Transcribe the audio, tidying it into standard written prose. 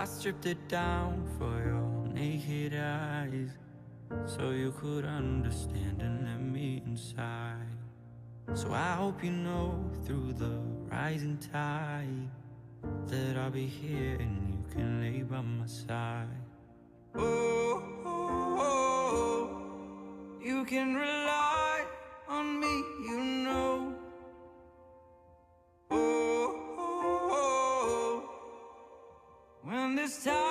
I stripped it down for your naked eyes, so you could understand and let me inside. So I hope you know through the rising tide that I'll be here and you can lay by my side. Oh, oh, oh, you can rely on me, you know. Oh, oh, oh, when this time